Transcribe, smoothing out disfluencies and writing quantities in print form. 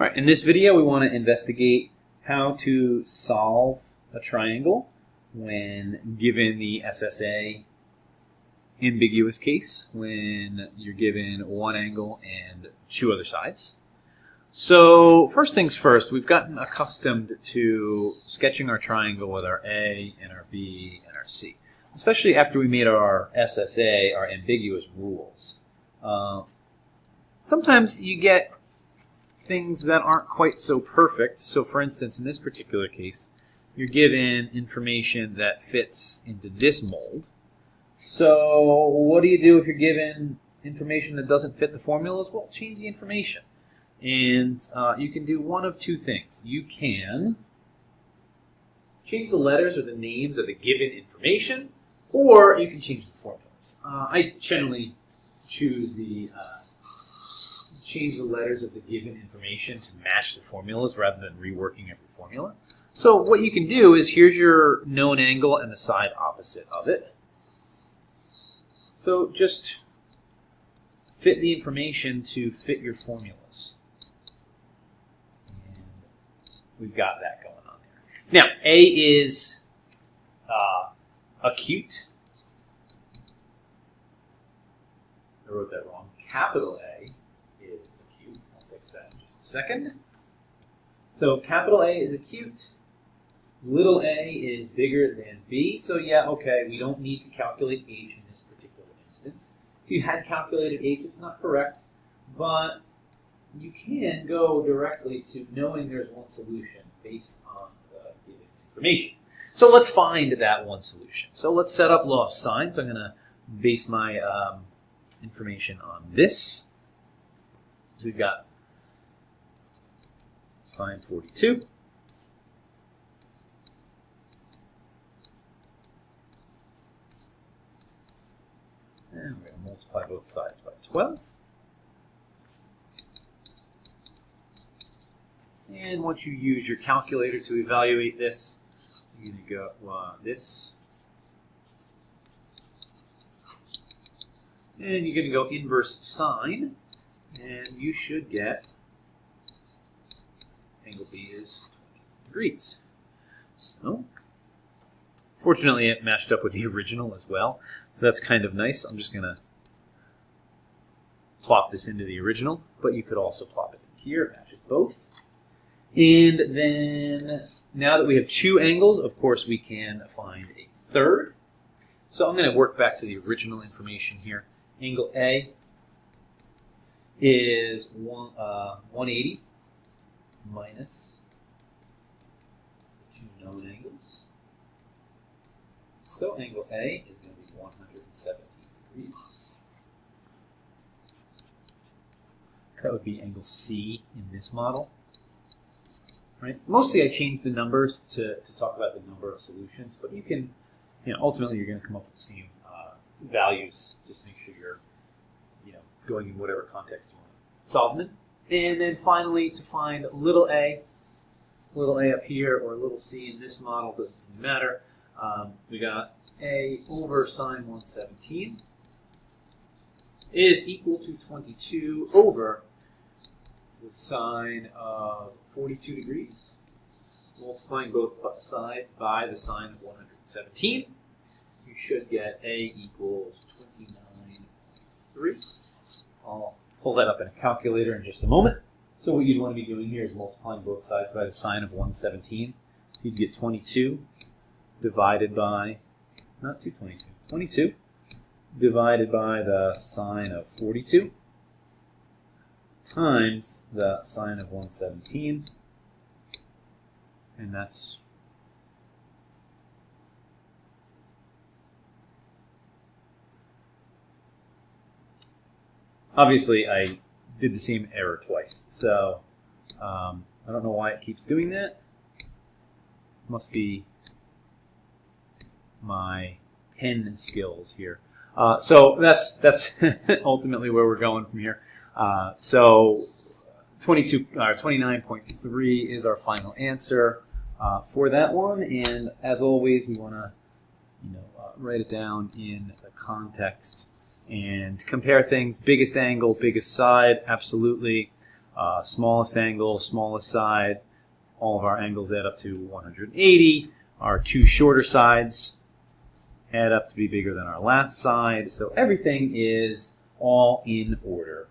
All right, in this video we want to investigate how to solve a triangle when given the SSA ambiguous case, when you're given one angle and two other sides. So first things first, we've gotten accustomed to sketching our triangle with our A and our B and our C, especially after we made our SSA, our ambiguous rules. Sometimes you get things that aren't quite so perfect. So for instance, in this particular case, you're given information that fits into this mold. So what do you do if you're given information that doesn't fit the formulas? Well, change the information. And you can do one of two things. You can change the letters or the names of the given information, or you can change the formulas. I generally choose the change the letters of the given information to match the formulas rather than reworking every formula. So what you can do is, here's your known angle and the side opposite of it. So just fit the information to fit your formulas. And we've got that going on there. Now, A is acute. I wrote that wrong. Capital A is acute. I'll fix that in just a second. So capital A is acute. Little a is bigger than B. So yeah, okay, we don't need to calculate H in this particular instance. If you had calculated H, it's not correct, but you can go directly to knowing there's one solution based on the given information. So let's find that one solution. So let's set up law of sines. I'm going to base my information on this. So we've got sine 42. And we're going to multiply both sides by 12. And once you use your calculator to evaluate this, you're going to go this. And you're going to go inverse sine. And you should get angle B is 20 degrees. So, fortunately, it matched up with the original as well. So that's kind of nice. I'm just going to plop this into the original, but you could also plop it in here. It matches both. And then, now that we have two angles, of course, we can find a third. So I'm going to work back to the original information here. Angle A is 180 minus the two known angles. So angle A is going to be 170 degrees. That would be angle C in this model. Right? Mostly I changed the numbers to talk about the number of solutions, but you can, ultimately you're going to come up with the same values. Just make sure you're, going in whatever context you want to solve them in. And then finally, to find little a up here or little c in this model, doesn't really matter. We got a over sine 117 is equal to 22 over the sine of 42 degrees, multiplying both sides by the sine of 117. You should get A equals 29.3. I'll pull that up in a calculator in just a moment. So what you'd want to be doing here is multiplying both sides by the sine of 117. So you'd get 22 divided by, not 222, 22 divided by the sine of 42 times the sine of 117, and that's obviously I did the same error twice, so I don't know why it keeps doing that. Must be my pen skills here. So that's ultimately where we're going from here. So 29.3 is our final answer for that one, and as always, we want to write it down in the context and compare things. Biggest angle, biggest side, absolutely. Smallest angle, smallest side. All of our angles add up to 180. Our two shorter sides add up to be bigger than our last side. So everything is all in order.